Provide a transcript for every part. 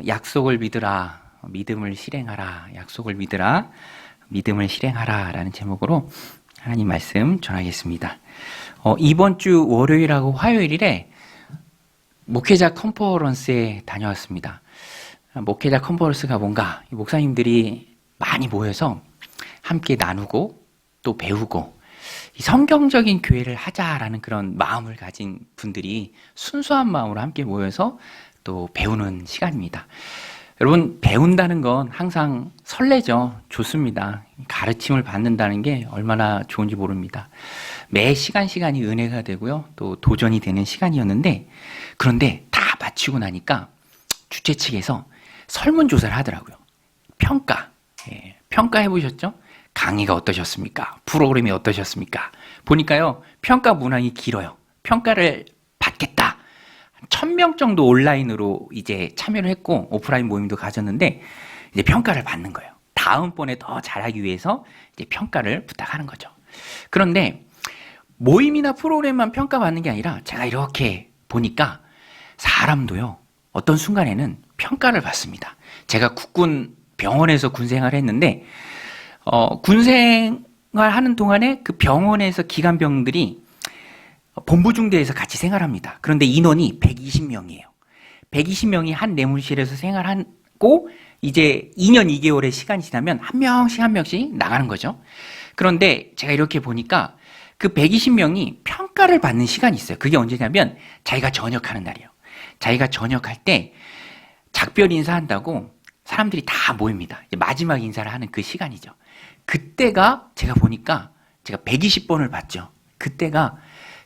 약속을 믿으라, 믿음을 실행하라, 약속을 믿으라, 믿음을 실행하라 라는 제목으로 하나님 말씀 전하겠습니다. 이번 주 월요일하고 화요일에 목회자 컨퍼런스에 다녀왔습니다. 목회자 컨퍼런스가 뭔가 목사님들이 많이 모여서 함께 나누고 또 배우고 성경적인 교회를 하자라는 그런 마음을 가진 분들이 순수한 마음으로 함께 모여서 또 배우는 시간입니다. 여러분, 배운다는 건 항상 설레죠. 좋습니다. 가르침을 받는다는 게 얼마나 좋은지 모릅니다. 매 시간이 은혜가 되고요. 또 도전이 되는 시간이었는데, 그런데 다 마치고 나니까 주최 측에서 설문조사를 하더라고요. 평가. 평가해 보셨죠? 강의가 어떠셨습니까? 프로그램이 어떠셨습니까? 보니까요, 평가 문항이 길어요. 평가를 받겠다. 1000명 정도 온라인으로 이제 참여를 했고, 오프라인 모임도 가졌는데, 이제 평가를 받는 거예요. 다음번에 더 잘하기 위해서 이제 평가를 부탁하는 거죠. 그런데 모임이나 프로그램만 평가받는 게 아니라 제가 이렇게 보니까 사람도요, 어떤 순간에는 평가를 받습니다. 제가 국군 병원에서 군생활을 했는데, 군생활 하는 동안에 그 병원에서 기관병들이 본부중대에서 같이 생활합니다. 그런데 인원이 120명이에요. 120명이 한 내무실에서 생활하고 이제 2년 2개월의 시간이 지나면 한 명씩 나가는 거죠. 그런데 제가 이렇게 보니까 그 120명이 평가를 받는 시간이 있어요. 그게 언제냐면 자기가 전역하는 날이에요. 자기가 전역할 때 작별 인사한다고 사람들이 다 모입니다. 마지막 인사를 하는 그 시간이죠. 그때가 제가 보니까 제가 120번을 봤죠. 그때가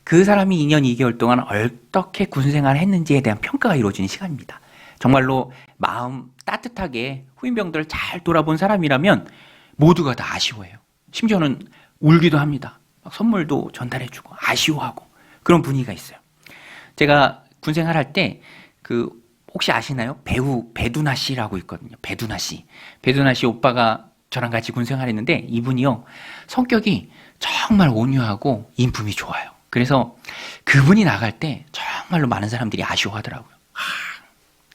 그 사람이 2년 2개월 동안 어떻게 군생활을 했는지에 대한 평가가 이루어지는 시간입니다. 정말로 마음 따뜻하게 후임병들을 잘 돌아본 사람이라면 모두가 다 아쉬워해요. 심지어는 울기도 합니다. 막 선물도 전달해주고 아쉬워하고 그런 분위기가 있어요. 제가 군생활 할 때 혹시 아시나요? 배우 배두나 씨라고 있거든요. 배두나 씨 오빠가 저랑 같이 군생활했는데 이분이요, 성격이 정말 온유하고 인품이 좋아요. 그래서 그분이 나갈 때 정말로 많은 사람들이 아쉬워하더라고요.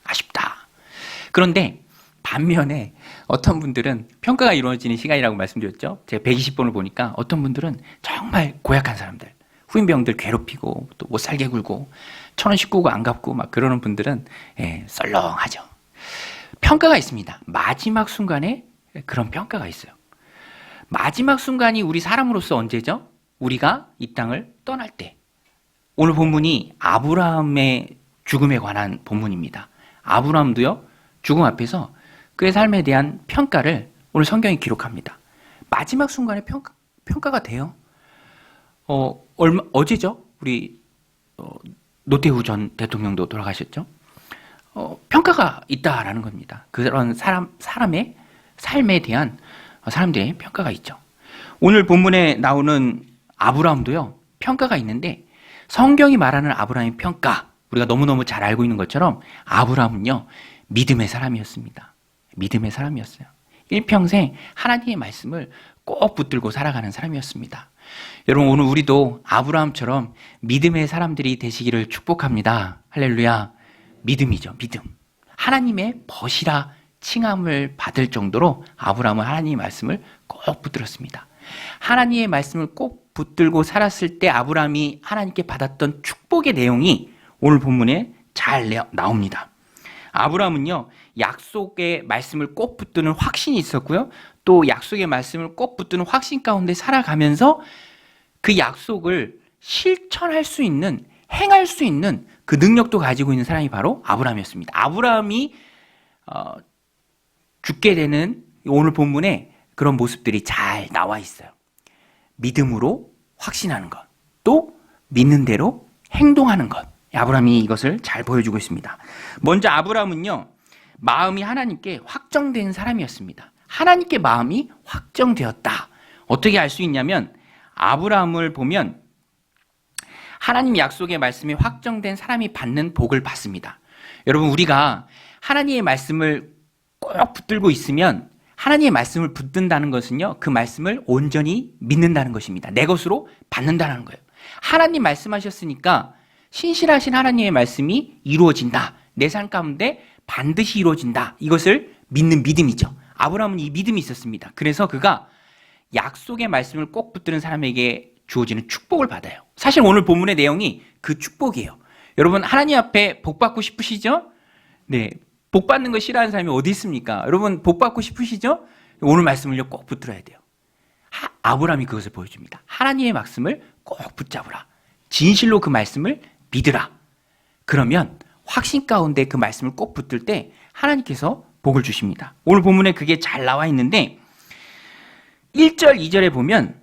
아쉽다. 그런데 반면에 어떤 분들은 평가가 이루어지는 시간이라고 말씀드렸죠. 제가 120번을 보니까 어떤 분들은 정말 고약한 사람들, 후임병들 괴롭히고 또 못 살게 굴고 1000원 씻고 안 갚고 막 그러는 분들은 썰렁하죠. 평가가 있습니다. 마지막 순간에 그런 평가가 있어요. 마지막 순간이 우리 사람으로서 언제죠? 우리가 이 땅을 떠날 때. 오늘 본문이 아브라함의 죽음에 관한 본문입니다. 아브라함도요, 죽음 앞에서 그의 삶에 대한 평가를 오늘 성경이 기록합니다. 마지막 순간에 평가가 돼요. 어제죠? 우리 노태우 전 대통령도 돌아가셨죠? 평가가 있다라는 겁니다. 그런 사람의 삶에 대한 사람들의 평가가 있죠. 오늘 본문에 나오는 아브라함도요, 평가가 있는데 성경이 말하는 아브라함의 평가, 우리가 너무너무 잘 알고 있는 것처럼 아브라함은요, 믿음의 사람이었습니다. 믿음의 사람이었어요. 일평생 하나님의 말씀을 꼭 붙들고 살아가는 사람이었습니다. 여러분, 오늘 우리도 아브라함처럼 믿음의 사람들이 되시기를 축복합니다. 할렐루야. 믿음이죠. 믿음. 하나님의 벗이라 칭함을 받을 정도로 아브라함은 하나님의 말씀을 꼭 붙들었습니다. 하나님의 말씀을 꼭 붙들고 살았을 때 아브라함이 하나님께 받았던 축복의 내용이 오늘 본문에 잘 나옵니다. 아브라함은요, 약속의 말씀을 꼭 붙드는 확신이 있었고요, 또 약속의 말씀을 꼭 붙드는 확신 가운데 살아가면서 그 약속을 실천할 수 있는, 행할 수 있는 그 능력도 가지고 있는 사람이 바로 아브라함이었습니다. 아브라함이 죽게 되는 오늘 본문에 그런 모습들이 잘 나와 있어요. 믿음으로 확신하는 것, 또 믿는 대로 행동하는 것. 아브라함이 이것을 잘 보여주고 있습니다. 먼저 아브라함은요, 마음이 하나님께 확정된 사람이었습니다. 하나님께 마음이 확정되었다. 어떻게 알 수 있냐면 아브라함을 보면 하나님 약속의 말씀이 확정된 사람이 받는 복을 받습니다. 여러분, 우리가 하나님의 말씀을 꼭 붙들고 있으면, 하나님의 말씀을 붙든다는 것은요, 그 말씀을 온전히 믿는다는 것입니다. 내 것으로 받는다는 거예요. 하나님 말씀하셨으니까 신실하신 하나님의 말씀이 이루어진다. 내 삶 가운데 반드시 이루어진다. 이것을 믿는 믿음이죠. 아브라함은 이 믿음이 있었습니다. 그래서 그가 약속의 말씀을 꼭 붙드는 사람에게 주어지는 축복을 받아요. 사실 오늘 본문의 내용이 그 축복이에요. 여러분, 하나님 앞에 복 받고 싶으시죠? 네, 복 받는 거 싫어하는 사람이 어디 있습니까? 여러분, 복 받고 싶으시죠? 오늘 말씀을요 꼭 붙들어야 돼요. 아브라함이 그것을 보여줍니다. 하나님의 말씀을 꼭 붙잡으라. 진실로 그 말씀을 믿으라. 그러면 확신 가운데 그 말씀을 꼭 붙들 때 하나님께서 복을 주십니다. 오늘 본문에 그게 잘 나와 있는데 1절, 2절에 보면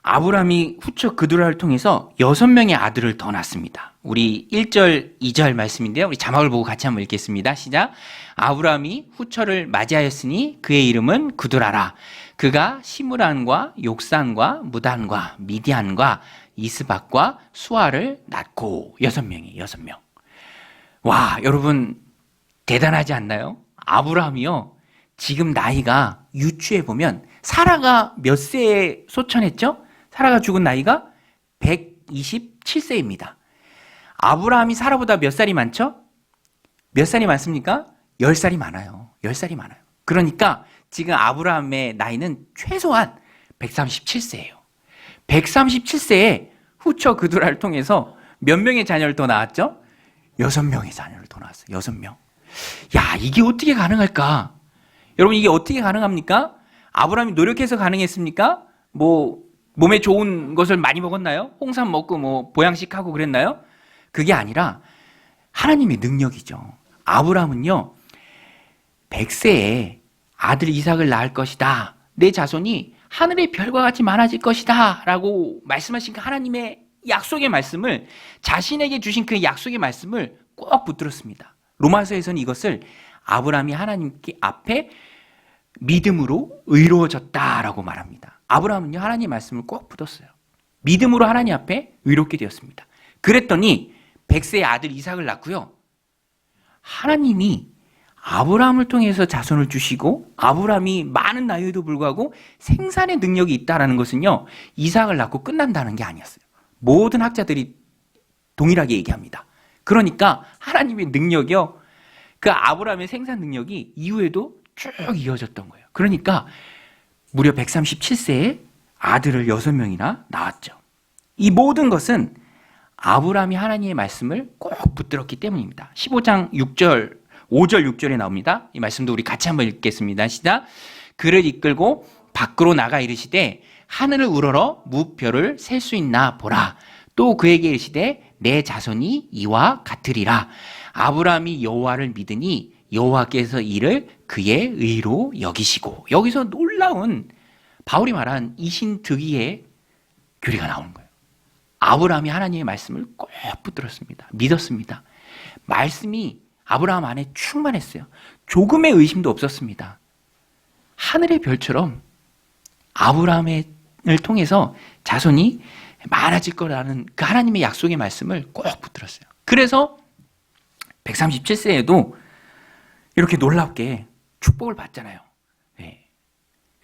아브라함이 후처 그두라를 통해서 6명의 아들을 더 낳습니다. 우리 1절, 2절 말씀인데요. 우리 자막을 보고 같이 한번 읽겠습니다. 시작. 아브라함이 후처를 맞이하였으니 그의 이름은 그두라라. 그가 시므란과 욕산과 무단과 미디안과 이스박과 수아를 낳고 6명이 6명. 와, 여러분 대단하지 않나요? 아브라함이요. 지금 나이가 유추해 보면 사라가 몇 세에 소천했죠? 사라가 죽은 나이가 127세입니다. 아브라함이 사라보다 몇 살이 많죠? 몇 살이 많습니까? 10살이 많아요. 10살이 많아요. 그러니까 지금 아브라함의 나이는 최소한 137세예요. 137세에 후처 그두라를 통해서 몇 명의 자녀를 더 낳았죠? 6명의 자녀를 더 낳았어요. 6명. 야, 이게 어떻게 가능할까? 여러분, 이게 어떻게 가능합니까? 아브라함이 노력해서 가능했습니까? 몸에 좋은 것을 많이 먹었나요? 홍삼 먹고 보양식하고 그랬나요? 그게 아니라 하나님의 능력이죠. 아브라함은요, 100세에 아들 이삭을 낳을 것이다. 내 자손이 하늘의 별과 같이 많아질 것이다. 라고 말씀하신 그 하나님의 약속의 말씀을, 자신에게 주신 그 약속의 말씀을 꼭 붙들었습니다. 로마서에서는 이것을 아브라함이 하나님께 앞에 믿음으로 의로워졌다라고 말합니다. 아브라함은요, 하나님의 말씀을 꼭 붙었어요. 믿음으로 하나님 앞에 의롭게 되었습니다. 그랬더니 100세의 아들 이삭을 낳고요. 하나님이 아브라함을 통해서 자손을 주시고 아브라함이 많은 나이에도 불구하고 생산의 능력이 있다는 것은요, 이삭을 낳고 끝난다는 게 아니었어요. 모든 학자들이 동일하게 얘기합니다. 그러니까 하나님의 능력이요, 그 아브라함의 생산 능력이 이후에도 쭉 이어졌던 거예요. 그러니까 무려 137세에 아들을 6명이나 낳았죠. 이 모든 것은 아브라함이 하나님의 말씀을 꼭 붙들었기 때문입니다. 15장 6절, 5절, 6절에 나옵니다. 이 말씀도 우리 같이 한번 읽겠습니다. 시작. 그를 이끌고 밖으로 나가 이르시되 하늘을 우러러 무별을 셀 수 있나 보라. 또 그에게 이르시되 내 자손이 이와 같으리라. 아브라함이 여호와를 믿으니 여호와께서 이를 그의 의로 여기시고. 여기서 놀라운 바울이 말한 이신득이의 교리가 나오는 거예요. 아브라함이 하나님의 말씀을 꼭 붙들었습니다. 믿었습니다. 말씀이 아브라함 안에 충만했어요. 조금의 의심도 없었습니다. 하늘의 별처럼 아브라함을 통해서 자손이 많아질 거라는 그 하나님의 약속의 말씀을 꼭 붙들었어요. 그래서 137세에도 이렇게 놀랍게 축복을 받잖아요. 네.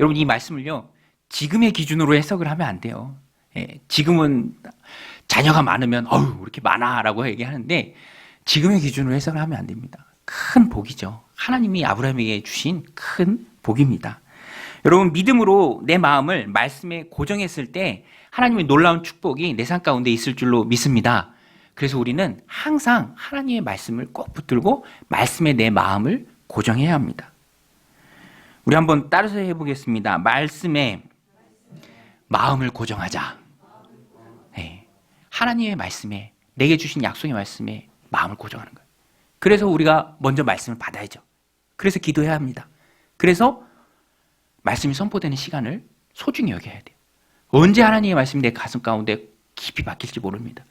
여러분, 이 말씀을요, 지금의 기준으로 해석을 하면 안 돼요. 네. 지금은 자녀가 많으면 어휴 왜 이렇게 많아라고 얘기하는데 지금의 기준으로 해석을 하면 안 됩니다. 큰 복이죠. 하나님이 아브라함에게 주신 큰 복입니다. 여러분, 믿음으로 내 마음을 말씀에 고정했을 때 하나님의 놀라운 축복이 내 삶 가운데 있을 줄로 믿습니다. 그래서 우리는 항상 하나님의 말씀을 꼭 붙들고 말씀에 내 마음을 고정해야 합니다. 우리 한번 따라서 해보겠습니다. 말씀에 마음을 고정하자. 네. 하나님의 말씀에, 내게 주신 약속의 말씀에 마음을 고정하는 거예요. 그래서 우리가 먼저 말씀을 받아야죠. 그래서 기도해야 합니다. 그래서 말씀이 선포되는 시간을 소중히 여겨야 돼요. 언제 하나님의 말씀이 내 가슴 가운데 깊이 박힐지 모릅니다.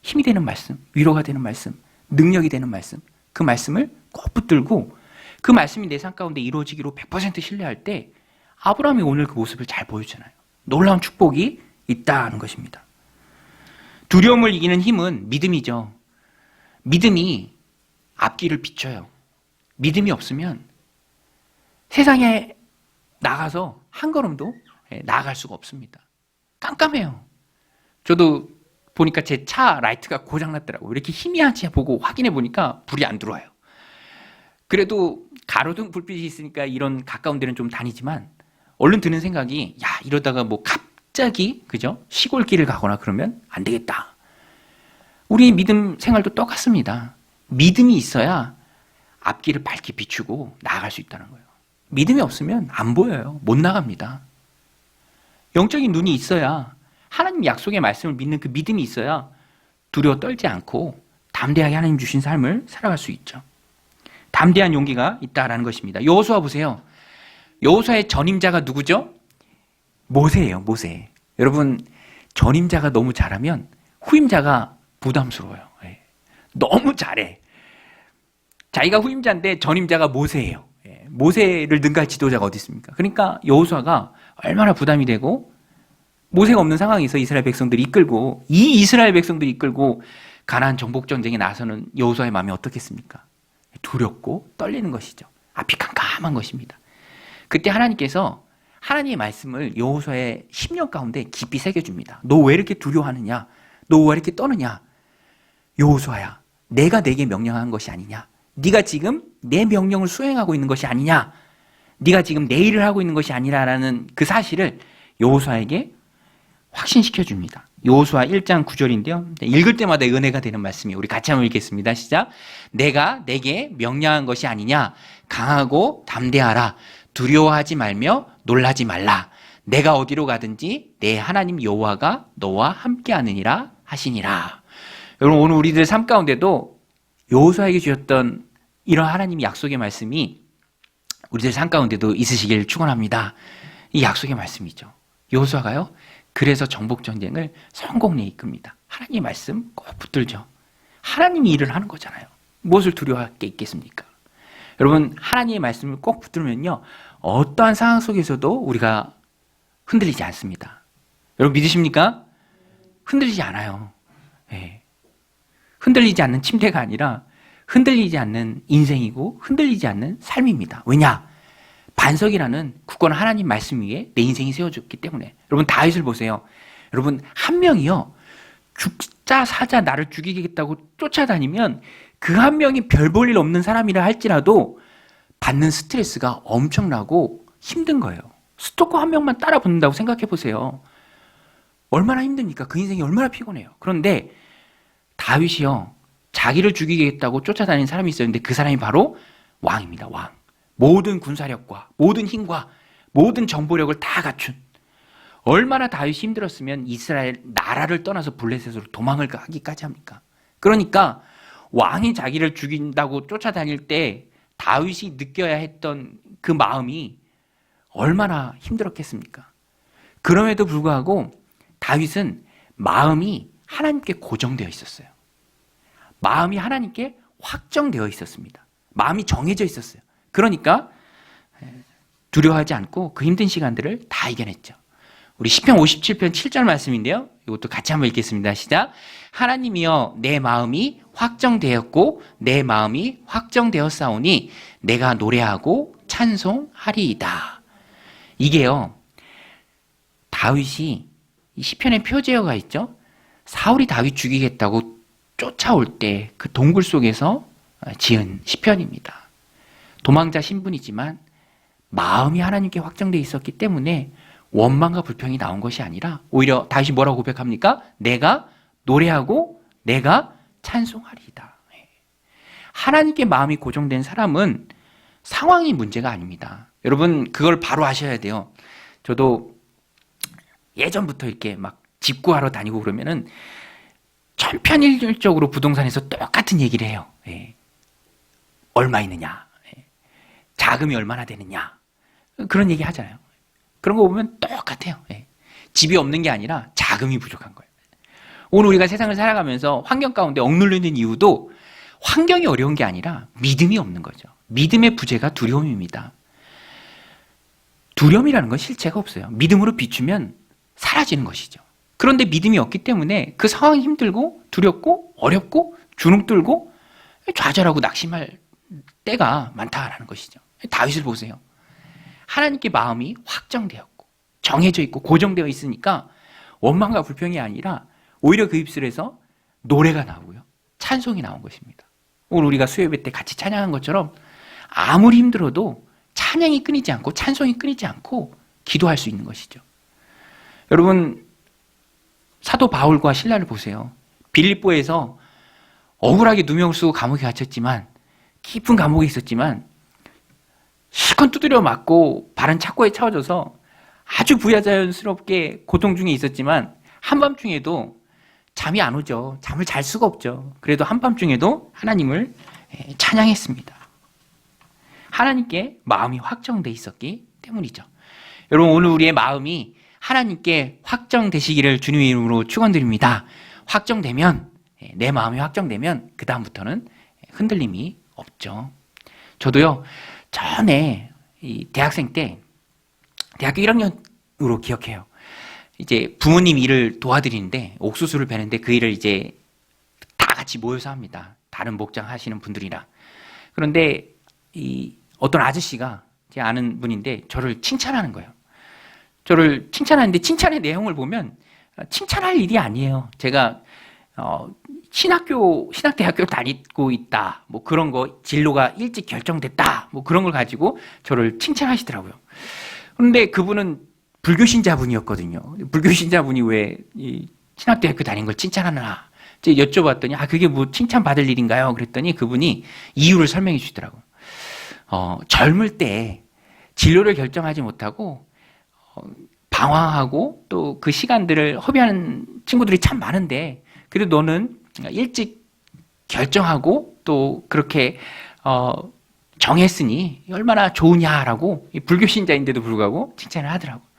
힘이 되는 말씀, 위로가 되는 말씀, 능력이 되는 말씀, 그 말씀을 꼭 붙들고 그 말씀이 내 삶 가운데 이루어지기로 100% 신뢰할 때 아브라함이 오늘 그 모습을 잘 보여주잖아요. 놀라운 축복이 있다는 것입니다. 두려움을 이기는 힘은 믿음이죠. 믿음이 앞길을 비춰요. 믿음이 없으면 세상에 나가서 한 걸음도 나아갈 수가 없습니다. 깜깜해요. 저도 보니까 제 차 라이트가 고장났더라고요. 이렇게 희미한지 보고 확인해 보니까 불이 안 들어와요. 그래도 가로등 불빛이 있으니까 이런 가까운 데는 좀 다니지만 얼른 드는 생각이 야 이러다가 뭐 갑자기 그죠? 시골길을 가거나 그러면 안 되겠다. 우리 믿음 생활도 똑같습니다. 믿음이 있어야 앞길을 밝게 비추고 나아갈 수 있다는 거예요. 믿음이 없으면 안 보여요. 못 나갑니다. 영적인 눈이 있어야 하나님 약속의 말씀을 믿는 그 믿음이 있어야 두려워 떨지 않고 담대하게 하나님 주신 삶을 살아갈 수 있죠. 담대한 용기가 있다라는 것입니다. 여호수아 보세요. 여호수아의 전임자가 누구죠? 모세예요. 모세. 여러분 전임자가 너무 잘하면 후임자가 부담스러워요. 너무 잘해. 자기가 후임자인데 전임자가 모세예요. 모세를 능가할 지도자가 어디 있습니까? 그러니까 여호수아가 얼마나 부담이 되고 모세가 없는 상황에서 이스라엘 백성들이 이끌고 이 이스라엘 백성들이 이끌고 가나안 정복 전쟁에 나서는 여호수아의 마음이 어떻겠습니까? 두렵고 떨리는 것이죠. 앞이 캄캄한 것입니다. 그때 하나님께서 하나님의 말씀을 여호수아의 10년 가운데 깊이 새겨줍니다. 너 왜 이렇게 두려워하느냐? 너 왜 이렇게 떠느냐? 여호수아야, 내가 내게 명령한 것이 아니냐? 네가 지금 내 명령을 수행하고 있는 것이 아니냐? 네가 지금 내 일을 하고 있는 것이 아니라라는 그 사실을 여호수아에게 확신시켜 줍니다. 여호수아 1장 9절인데요. 읽을 때마다 은혜가 되는 말씀이에요. 우리 같이 한번 읽겠습니다. 시작. 내가 내게 명령한 것이 아니냐? 강하고 담대하라. 두려워하지 말며 놀라지 말라. 내가 어디로 가든지 내 하나님 여호와가 너와 함께하느니라 하시니라. 여러분 오늘 우리들 삶 가운데도 여호수아에게 주셨던 이런 하나님의 약속의 말씀이 우리들 삶 가운데도 있으시길 축원합니다. 이 약속의 말씀이죠. 여호수아가요. 그래서 정복 전쟁을 성공리에 이끕니다. 하나님의 말씀 꼭 붙들죠. 하나님이 일을 하는 거잖아요. 무엇을 두려워할 게 있겠습니까? 여러분 하나님의 말씀을 꼭 붙들면요. 어떠한 상황 속에서도 우리가 흔들리지 않습니다. 여러분 믿으십니까? 흔들리지 않아요. 네. 흔들리지 않는 침대가 아니라 흔들리지 않는 인생이고 흔들리지 않는 삶입니다. 왜냐? 반석이라는 굳건한 하나님 말씀 위에 내 인생이 세워졌기 때문에. 여러분 다윗을 보세요. 여러분 한 명이요. 죽자 사자 나를 죽이겠다고 쫓아다니면 그 한 명이 별 볼 일 없는 사람이라 할지라도 받는 스트레스가 엄청나고 힘든 거예요. 스토커 한 명만 따라 붙는다고 생각해 보세요. 얼마나 힘듭니까? 그 인생이 얼마나 피곤해요. 그런데 다윗이요. 자기를 죽이겠다고 쫓아다니는 사람이 있었는데 그 사람이 바로 왕입니다. 왕. 모든 군사력과 모든 힘과 모든 정보력을 다 갖춘. 얼마나 다윗이 힘들었으면 이스라엘 나라를 떠나서 블레셋으로 도망을 하기까지 합니까? 그러니까 왕이 자기를 죽인다고 쫓아다닐 때 다윗이 느껴야 했던 그 마음이 얼마나 힘들었겠습니까? 그럼에도 불구하고 다윗은 마음이 하나님께 고정되어 있었어요. 마음이 하나님께 확정되어 있었습니다. 마음이 정해져 있었어요. 그러니까 두려워하지 않고 그 힘든 시간들을 다 이겨냈죠. 우리 시편 57편 7절 말씀인데요. 이것도 같이 한번 읽겠습니다. 시작. 하나님이여 내 마음이 확정되었고 내 마음이 확정되었사오니 내가 노래하고 찬송하리이다. 이게요. 다윗이 이 시편의 표제어가 있죠. 사울이 다윗 죽이겠다고 쫓아올 때 그 동굴 속에서 지은 시편입니다. 도망자 신분이지만 마음이 하나님께 확정되어 있었기 때문에 원망과 불평이 나온 것이 아니라 오히려 다윗이 뭐라고 고백합니까? 내가 노래하고 내가 찬송하리이다. 하나님께 마음이 고정된 사람은 상황이 문제가 아닙니다. 여러분 그걸 바로 아셔야 돼요. 저도 예전부터 이렇게 막 집 구하러 다니고 그러면은 천편일률적으로 부동산에서 똑같은 얘기를 해요. 얼마 있느냐, 자금이 얼마나 되느냐, 그런 얘기 하잖아요. 그런 거 보면 똑같아요. 집이 없는 게 아니라 자금이 부족한 거예요. 오늘 우리가 세상을 살아가면서 환경 가운데 억눌리는 이유도 환경이 어려운 게 아니라 믿음이 없는 거죠. 믿음의 부재가 두려움입니다. 두려움이라는 건 실체가 없어요. 믿음으로 비추면 사라지는 것이죠. 그런데 믿음이 없기 때문에 그 상황이 힘들고 두렵고 어렵고 주눅들고 좌절하고 낙심할 때가 많다라는 것이죠. 다윗을 보세요. 하나님께 마음이 확정되었고 정해져 있고 고정되어 있으니까 원망과 불평이 아니라 오히려 그 입술에서 노래가 나오고요. 찬송이 나온 것입니다. 오늘 우리가 수요예배 때 같이 찬양한 것처럼 아무리 힘들어도 찬양이 끊이지 않고 찬송이 끊이지 않고 기도할 수 있는 것이죠. 여러분, 사도 바울과 실라를 보세요. 빌립보에서 억울하게 누명을 쓰고 감옥에 갇혔지만, 깊은 감옥에 있었지만 실컷 두드려 맞고 발은 착고에 차워져서 아주 부자연스럽게 고통 중에 있었지만 한밤중에도 잠이 안 오죠. 잠을 잘 수가 없죠. 그래도 한밤중에도 하나님을 찬양했습니다. 하나님께 마음이 확정돼 있었기 때문이죠. 여러분, 오늘 우리의 마음이 하나님께 확정되시기를 주님의 이름으로 축원드립니다. 확정되면, 내 마음이 확정되면 그 다음부터는 흔들림이 없죠. 저도요, 전에 대학생 때, 대학교 1학년으로 기억해요. 이제 부모님 일을 도와드리는데, 옥수수를 베는데 그 일을 이제 다 같이 모여서 합니다. 다른 목장 하시는 분들이랑. 그런데 어떤 아저씨가, 제 아는 분인데 저를 칭찬하는 거예요. 저를 칭찬하는데 칭찬의 내용을 보면 칭찬할 일이 아니에요. 제가 신학대학교 다니고 있다, 뭐 그런 거, 진로가 일찍 결정됐다, 뭐 그런 걸 가지고 저를 칭찬하시더라고요. 그런데 그분은 불교신자분이었거든요. 불교신자분이 왜 신학대학교 다닌 걸 칭찬하나? 제가 여쭤봤더니, 그게 뭐 칭찬받을 일인가요? 그랬더니 그분이 이유를 설명해 주시더라고요. 젊을 때 진로를 결정하지 못하고 방황하고 또 그 시간들을 허비하는 친구들이 참 많은데, 그래도 너는 일찍 결정하고 또 그렇게 정했으니 얼마나 좋으냐라고, 불교신자인데도 불구하고 칭찬을 하더라고요.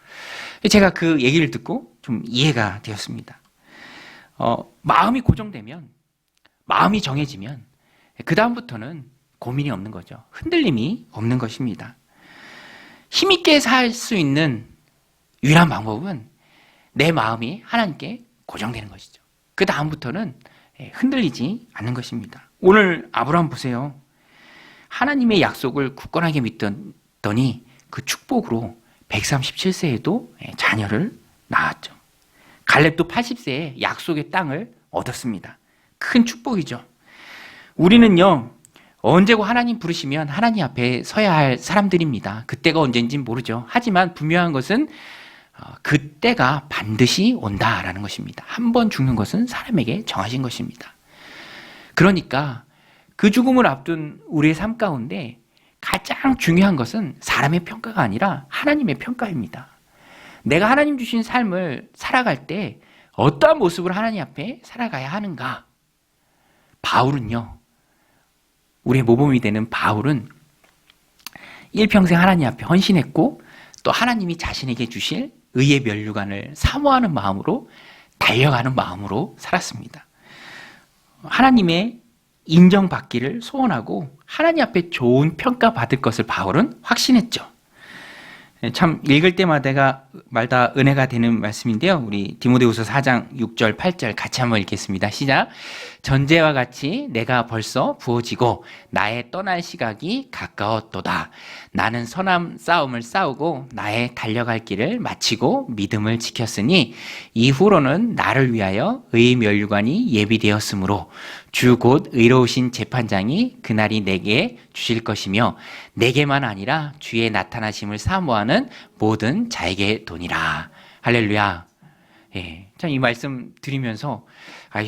제가 그 얘기를 듣고 좀 이해가 되었습니다. 마음이 고정되면, 마음이 정해지면 그 다음부터는 고민이 없는 거죠. 흔들림이 없는 것입니다. 힘있게 살 수 있는 유일한 방법은 내 마음이 하나님께 고정되는 것이죠. 그 다음부터는 흔들리지 않는 것입니다. 오늘 아브라함 보세요. 하나님의 약속을 굳건하게 믿더니 그 축복으로 137세에도 자녀를 낳았죠. 갈렙도 80세에 약속의 땅을 얻었습니다. 큰 축복이죠. 우리는요, 언제고 하나님 부르시면 하나님 앞에 서야 할 사람들입니다. 그때가 언젠지는 모르죠. 하지만 분명한 것은 그때가 반드시 온다라는 것입니다. 한 번 죽는 것은 사람에게 정하신 것입니다. 그러니까 그 죽음을 앞둔 우리의 삶 가운데 가장 중요한 것은 사람의 평가가 아니라 하나님의 평가입니다. 내가 하나님 주신 삶을 살아갈 때 어떠한 모습으로 하나님 앞에 살아가야 하는가? 바울은요, 우리의 모범이 되는 바울은 일평생 하나님 앞에 헌신했고, 또 하나님이 자신에게 주실 의의 면류관을 사모하는 마음으로, 달려가는 마음으로 살았습니다. 하나님의 인정받기를 소원하고 하나님 앞에 좋은 평가받을 것을 바울은 확신했죠. 참 읽을 때마다 은혜가 되는 말씀인데요. 우리 디모데후서 4장 6절 8절 같이 한번 읽겠습니다. 시작. 전제와 같이 내가 벌써 부어지고 나의 떠날 시각이 가까웠도다. 나는 선한 싸움을 싸우고 나의 달려갈 길을 마치고 믿음을 지켰으니 이후로는 나를 위하여 의의 면류관이 예비되었으므로 주 곧 의로우신 재판장이 그날이 내게 주실 것이며 내게만 아니라 주의 나타나심을 사모하는 모든 자에게 도니라. 할렐루야. 참 이 말씀 드리면서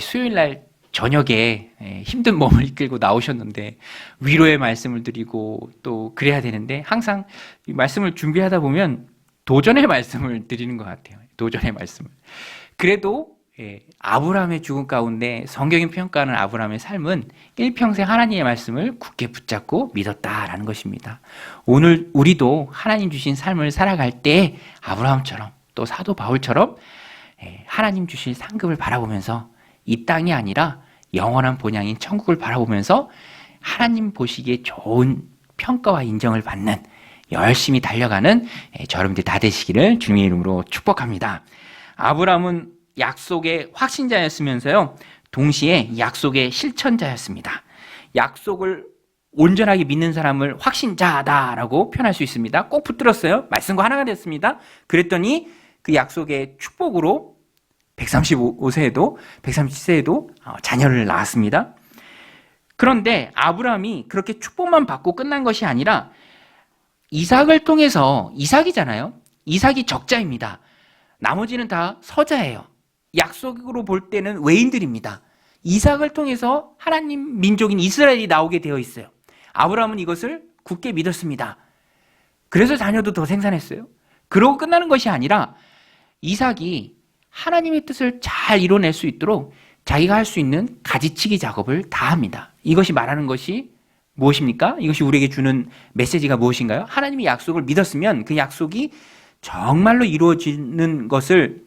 수요일 날 저녁에 힘든 몸을 이끌고 나오셨는데 위로의 말씀을 드리고 또 그래야 되는데, 항상 이 말씀을 준비하다 보면 도전의 말씀을 드리는 것 같아요. 도전의 말씀을. 그래도 아브라함의 죽음 가운데 성경이 평가하는 아브라함의 삶은 일평생 하나님의 말씀을 굳게 붙잡고 믿었다라는 것입니다. 오늘 우리도 하나님 주신 삶을 살아갈 때 아브라함처럼, 또 사도 바울처럼 하나님 주실 상급을 바라보면서 이 땅이 아니라 영원한 본향인 천국을 바라보면서 하나님 보시기에 좋은 평가와 인정을 받는, 열심히 달려가는 여러분들 다 되시기를 주님의 이름으로 축복합니다. 아브라함은 약속의 확신자였으면서요, 동시에 약속의 실천자였습니다. 약속을 온전하게 믿는 사람을 확신자다라고 표현할 수 있습니다. 꼭 붙들었어요. 말씀과 하나가 됐습니다. 그랬더니 그 약속의 축복으로 135세에도 137세에도 자녀를 낳았습니다. 그런데 아브라함이 그렇게 축복만 받고 끝난 것이 아니라 이삭을 통해서, 이삭이잖아요. 이삭이 적자입니다. 나머지는 다 서자예요. 약속으로 볼 때는 외인들입니다. 이삭을 통해서 하나님 민족인 이스라엘이 나오게 되어 있어요. 아브라함은 이것을 굳게 믿었습니다. 그래서 자녀도 더 생산했어요. 그러고 끝나는 것이 아니라 이삭이 하나님의 뜻을 잘 이뤄낼 수 있도록 자기가 할 수 있는 가지치기 작업을 다 합니다. 이것이 말하는 것이 무엇입니까? 이것이 우리에게 주는 메시지가 무엇인가요? 하나님의 약속을 믿었으면 그 약속이 정말로 이루어지는 것을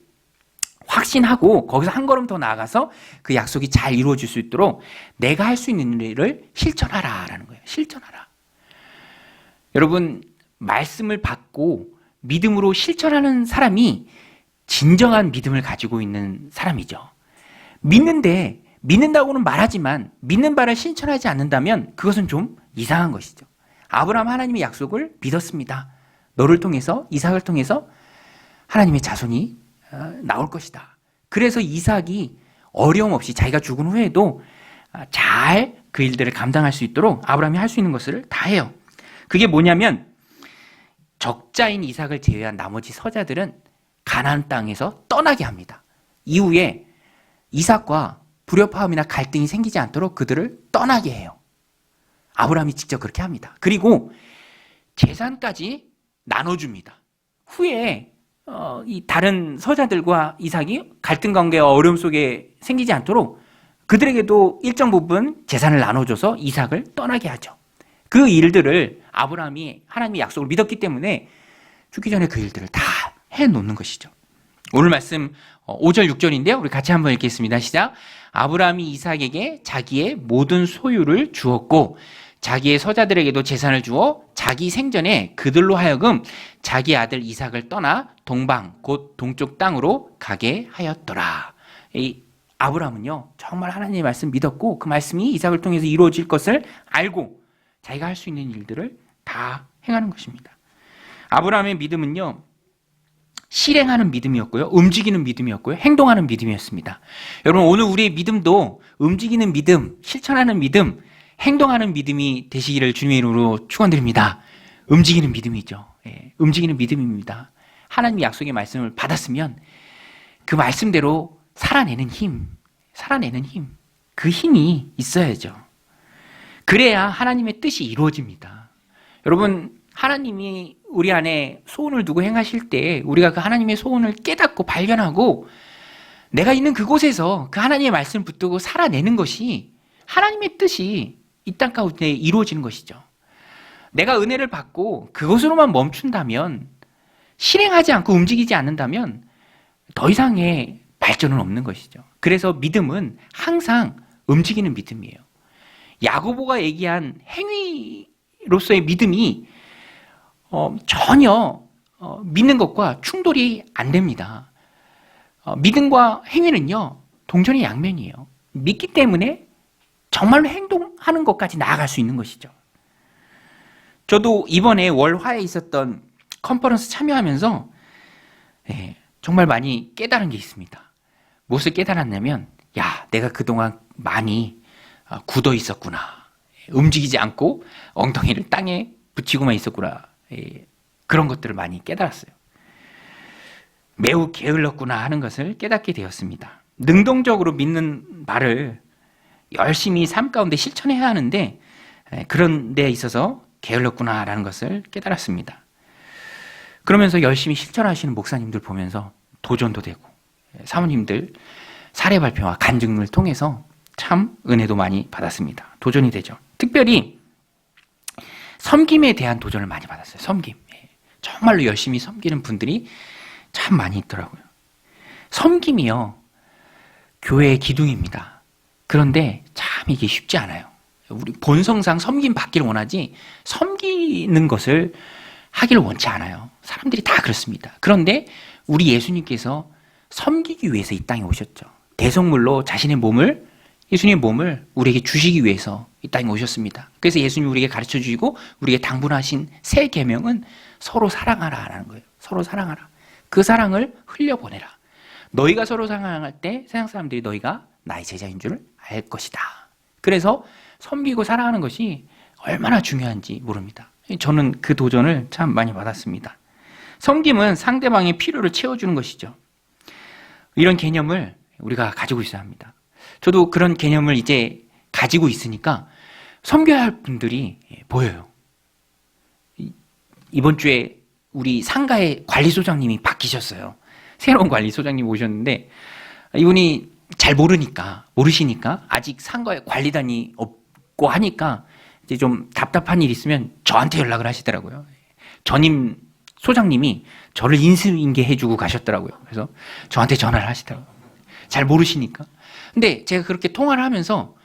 확신하고 거기서 한 걸음 더 나아가서 그 약속이 잘 이루어질 수 있도록 내가 할 수 있는 일을 실천하라라는 거예요. 실천하라. 여러분, 말씀을 받고 믿음으로 실천하는 사람이 진정한 믿음을 가지고 있는 사람이죠. 믿는데, 믿는다고는 말하지만 믿는 바를 실천하지 않는다면 그것은 좀 이상한 것이죠. 아브라함 하나님의 약속을 믿었습니다. 너를 통해서, 이삭을 통해서 하나님의 자손이 나올 것이다. 그래서 이삭이 어려움 없이 자기가 죽은 후에도 잘 그 일들을 감당할 수 있도록 아브라함이 할 수 있는 것을 다 해요. 그게 뭐냐면 적자인 이삭을 제외한 나머지 서자들은 가나안 땅에서 떠나게 합니다. 이후에 이삭과 불협화음이나 갈등이 생기지 않도록 그들을 떠나게 해요. 아브라함이 직접 그렇게 합니다. 그리고 재산까지 나눠줍니다. 후에 이 다른 서자들과 이삭이 갈등 관계와 어려움 속에 생기지 않도록 그들에게도 일정 부분 재산을 나눠줘서 이삭을 떠나게 하죠. 그 일들을 아브라함이 하나님의 약속을 믿었기 때문에 죽기 전에 그 일들을 다 해놓는 것이죠. 오늘 말씀 5절 6절인데요. 우리 같이 한번 읽겠습니다. 시작. 아브라함이 이삭에게 자기의 모든 소유를 주었고 자기의 서자들에게도 재산을 주어 자기 생전에 그들로 하여금 자기 아들 이삭을 떠나 동방 곧 동쪽 땅으로 가게 하였더라. 이 아브라함은요 정말 하나님의 말씀 믿었고 그 말씀이 이삭을 통해서 이루어질 것을 알고 자기가 할 수 있는 일들을 다 행하는 것입니다. 아브라함의 믿음은요 실행하는 믿음이었고요, 움직이는 믿음이었고요, 행동하는 믿음이었습니다. 여러분, 오늘 우리의 믿음도 움직이는 믿음, 실천하는 믿음, 행동하는 믿음이 되시기를 주님의 이름으로 축원드립니다. 움직이는 믿음이죠. 예, 움직이는 믿음입니다. 하나님의 약속의 말씀을 받았으면 그 말씀대로 살아내는 힘, 그 힘이 있어야죠. 그래야 하나님의 뜻이 이루어집니다. 여러분, 하나님이 우리 안에 소원을 두고 행하실 때 우리가 그 하나님의 소원을 깨닫고 발견하고 내가 있는 그곳에서 그 하나님의 말씀을 붙들고 살아내는 것이 하나님의 뜻이 이 땅 가운데 이루어지는 것이죠. 내가 은혜를 받고 그것으로만 멈춘다면, 실행하지 않고 움직이지 않는다면 더 이상의 발전은 없는 것이죠. 그래서 믿음은 항상 움직이는 믿음이에요. 야고보가 얘기한 행위로서의 믿음이 전혀 믿는 것과 충돌이 안 됩니다. 믿음과 행위는요 동전의 양면이에요. 믿기 때문에 정말로 행동하는 것까지 나아갈 수 있는 것이죠. 저도 이번에 월화에 있었던 컨퍼런스 참여하면서 정말 많이 깨달은 게 있습니다. 무엇을 깨달았냐면, 내가 그동안 많이 굳어 있었구나, 움직이지 않고 엉덩이를 땅에 붙이고만 있었구나, 그런 것들을 많이 깨달았어요. 매우 게을렀구나 하는 것을 깨닫게 되었습니다. 능동적으로 믿는 말을 열심히 삶 가운데 실천해야 하는데 그런 데 있어서 게을렀구나라는 것을 깨달았습니다. 그러면서 열심히 실천하시는 목사님들 보면서 도전도 되고, 사모님들 사례 발표와 간증을 통해서 참 은혜도 많이 받았습니다. 도전이 되죠. 특별히 섬김에 대한 도전을 많이 받았어요. 섬김. 정말로 열심히 섬기는 분들이 참 많이 있더라고요. 섬김이요, 교회의 기둥입니다. 그런데 참 이게 쉽지 않아요. 우리 본성상 섬김 받기를 원하지 섬기는 것을 하기를 원치 않아요. 사람들이 다 그렇습니다. 그런데 우리 예수님께서 섬기기 위해서 이 땅에 오셨죠. 대속물로 자신의 몸을, 예수님의 몸을 우리에게 주시기 위해서 이 땅에 오셨습니다. 그래서 예수님이 우리에게 가르쳐 주시고 우리에게 당부하신 새 계명은 서로 사랑하라라는 거예요. 서로 사랑하라. 그 사랑을 흘려보내라. 너희가 서로 사랑할 때 세상 사람들이 너희가 나의 제자인 줄 알 것이다. 그래서 섬기고 사랑하는 것이 얼마나 중요한지 모릅니다. 저는 그 도전을 참 많이 받았습니다. 섬김은 상대방의 필요를 채워주는 것이죠. 이런 개념을 우리가 가지고 있어야 합니다. 저도 그런 개념을 이제 가지고 있으니까 섬겨야 할 분들이 보여요. 이번 주에 우리 상가의 관리소장님이 바뀌셨어요. 새로운 관리소장님 오셨는데 이분이 잘 모르시니까 아직 상가에 관리단이 없고 하니까 이제 좀 답답한 일 있으면 저한테 연락을 하시더라고요. 전임 소장님이 저를 인수인계해주고 가셨더라고요. 그래서 저한테 전화를 하시더라고요. 잘 모르시니까. 근데 제가 그렇게 통화를 하면서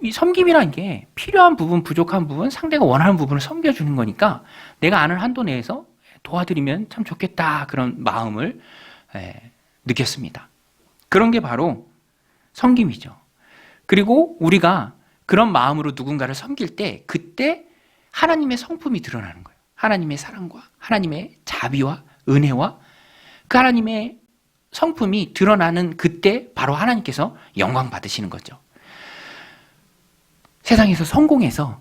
이 섬김이라는 게 필요한 부분, 부족한 부분, 상대가 원하는 부분을 섬겨주는 거니까 내가 아는 한도 내에서 도와드리면 참 좋겠다, 그런 마음을 느꼈습니다. 그런 게 바로 섬김이죠. 그리고 우리가 그런 마음으로 누군가를 섬길 때 그때 하나님의 성품이 드러나는 거예요. 하나님의 사랑과 하나님의 자비와 은혜와 그 하나님의 성품이 드러나는 그때 바로 하나님께서 영광 받으시는 거죠. 세상에서 성공해서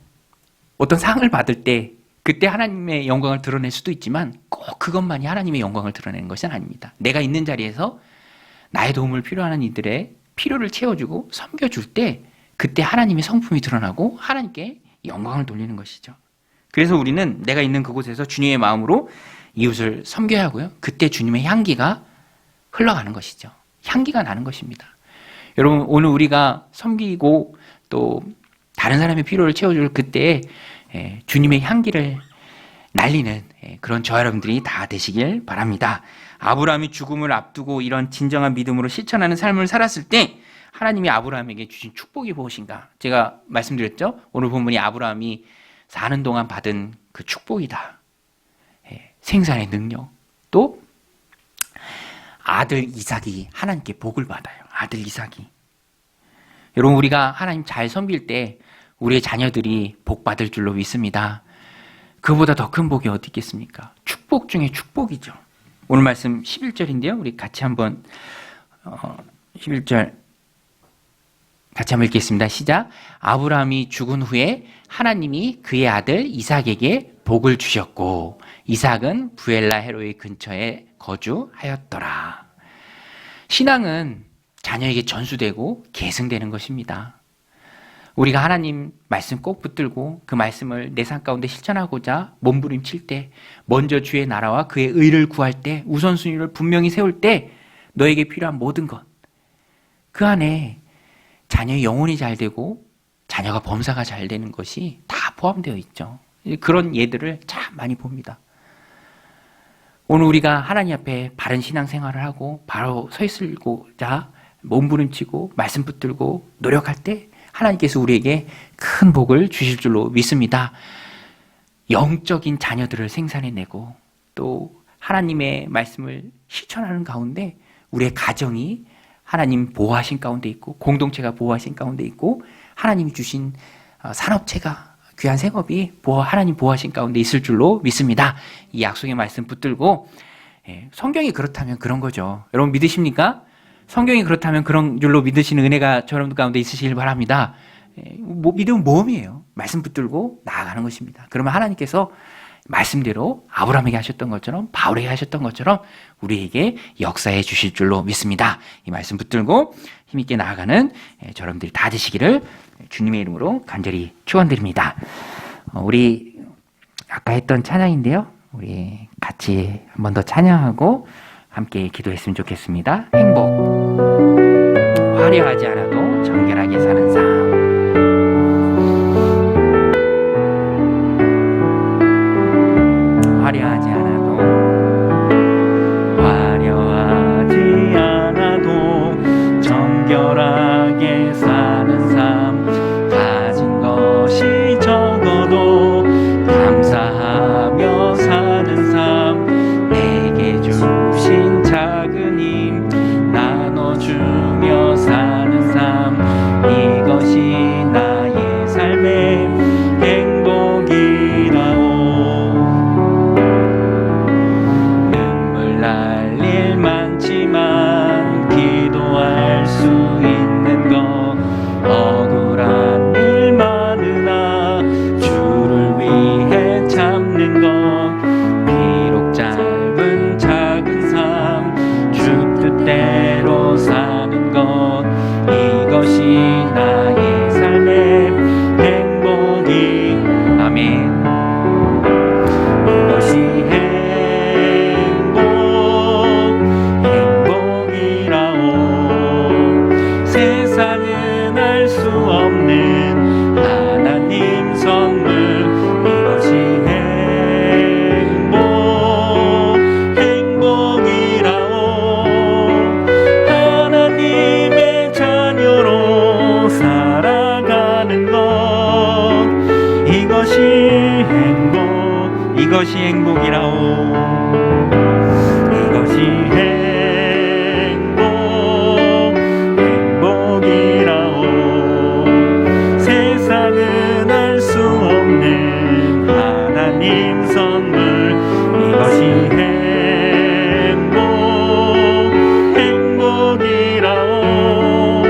어떤 상을 받을 때 그때 하나님의 영광을 드러낼 수도 있지만 꼭 그것만이 하나님의 영광을 드러내는 것은 아닙니다. 내가 있는 자리에서 나의 도움을 필요한 이들의 필요를 채워주고 섬겨줄 때 그때 하나님의 성품이 드러나고 하나님께 영광을 돌리는 것이죠. 그래서 우리는 내가 있는 그곳에서 주님의 마음으로 이웃을 섬겨야 하고요. 그때 주님의 향기가 흘러가는 것이죠. 향기가 나는 것입니다. 여러분, 오늘 우리가 섬기고 또 다른 사람의 필요를 채워줄 그때 주님의 향기를 날리는 그런 저와 여러분들이 다 되시길 바랍니다. 아브라함이 죽음을 앞두고 이런 진정한 믿음으로 실천하는 삶을 살았을 때 하나님이 아브라함에게 주신 축복이 무엇인가? 제가 말씀드렸죠? 오늘 본문이 아브라함이 사는 동안 받은 그 축복이다. 생산의 능력, 또 아들 이삭이 하나님께 복을 받아요. 아들 이삭이. 여러분, 우리가 하나님 잘 섬길 때 우리의 자녀들이 복 받을 줄로 믿습니다. 그보다 더 큰 복이 어디 있겠습니까? 축복 중에 축복이죠. 오늘 말씀 11절인데요. 우리 같이 한번 11절 같이 한번 읽겠습니다. 시작. 아브라함이 죽은 후에 하나님이 그의 아들 이삭에게 복을 주셨고 이삭은 부엘라 헤로이 근처에 거주하였더라. 신앙은 자녀에게 전수되고 계승되는 것입니다. 우리가 하나님 말씀 꼭 붙들고 그 말씀을 내 삶 가운데 실천하고자 몸부림칠 때, 먼저 주의 나라와 그의 의를 구할 때, 우선순위를 분명히 세울 때 너에게 필요한 모든 것, 그 안에 자녀의 영혼이 잘 되고 자녀가 범사가 잘 되는 것이 다 포함되어 있죠. 그런 예들을 참 많이 봅니다. 오늘 우리가 하나님 앞에 바른 신앙생활을 하고 바로 서 있으고자 몸부림치고 말씀 붙들고 노력할 때 하나님께서 우리에게 큰 복을 주실 줄로 믿습니다. 영적인 자녀들을 생산해내고 또 하나님의 말씀을 실천하는 가운데 우리의 가정이 하나님 보호하신 가운데 있고 공동체가 보호하신 가운데 있고 하나님이 주신 산업체가 귀한 생업이 하나님 보호하신 가운데 있을 줄로 믿습니다. 이 약속의 말씀 붙들고 성경이 그렇다면 그런 거죠. 여러분 믿으십니까? 성경이 그렇다면 그런 줄로 믿으시는 은혜가 여러분들 가운데 있으시길 바랍니다. 믿음은 모험이에요. 말씀 붙들고 나아가는 것입니다. 그러면 하나님께서 말씀대로 아브라함에게 하셨던 것처럼 바울에게 하셨던 것처럼 우리에게 역사해 주실 줄로 믿습니다. 이 말씀 붙들고 힘있게 나아가는 여러분들이 다 되시기를 주님의 이름으로 간절히 축원드립니다. 우리 아까 했던 찬양인데요. 우리 같이 한 번 더 찬양하고 함께 기도했으면 좋겠습니다. 행복. 화려하지 않아도 정결하게 사는 삶. 화려하지 않아도 정결하게 사는 삶. 가진 것이 적어도 감사하며 사는 삶. 내게 주신 작은 힘 나눠주며 사는 삶. 이것이 나의 삶의 행복이라오. 이것이 행복이라오. 이것이 행복이라오. 세상은 알 수 없는 하나님 선물. 이것이 행복이라오.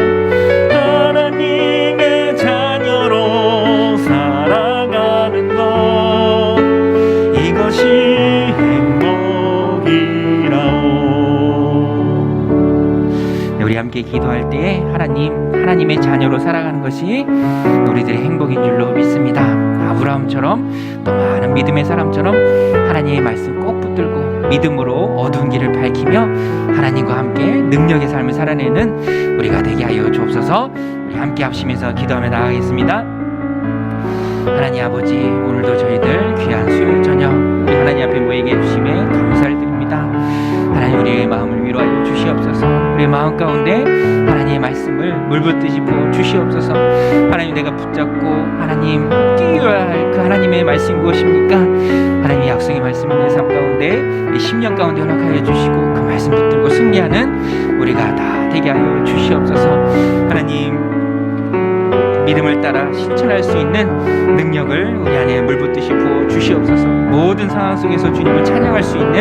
하나님의 자녀로 살아가는 것, 이것이 행복이라오. 네, 우리 함께 기도할 때에 하나님의 자녀로 살아가는 것이 우리들의 행복인 줄로 믿습니다. 아브라함처럼 또 많은 믿음의 사람처럼 하나님의 말씀 꼭 붙들고 믿음으로 어두운 길을 밝히며 하나님과 함께 능력의 삶을 살아내는 우리가 되게 하여 주옵소서. 우리 함께 합심해서 기도하며 나가겠습니다. 하나님 아버지, 오늘도 저희들 귀한 수요일 저녁 우리 하나님 앞에 모이게 해주심에 감사를 드립니다. 하나님, 우리의 마음을 위로하여 주시옵소서. 우리의 마음 가운데 하나님의 말씀을 물붓듯이 부어 주시옵소서. 하나님, 내가 붙잡고 하나님 뛰어야 할 그 하나님의 말씀이 무엇입니까? 하나님의 약속의 말씀을 내 삶 가운데, 내 심령 가운데 허락하여 주시고 그 말씀 붙들고 승리하는 우리가 다 되게 하여 주시옵소서. 하나님, 믿음을 따라 실천할 수 있는 능력을 우리 안에 물붓듯이 부어 주시옵소서. 모든 상황 속에서 주님을 찬양할 수 있는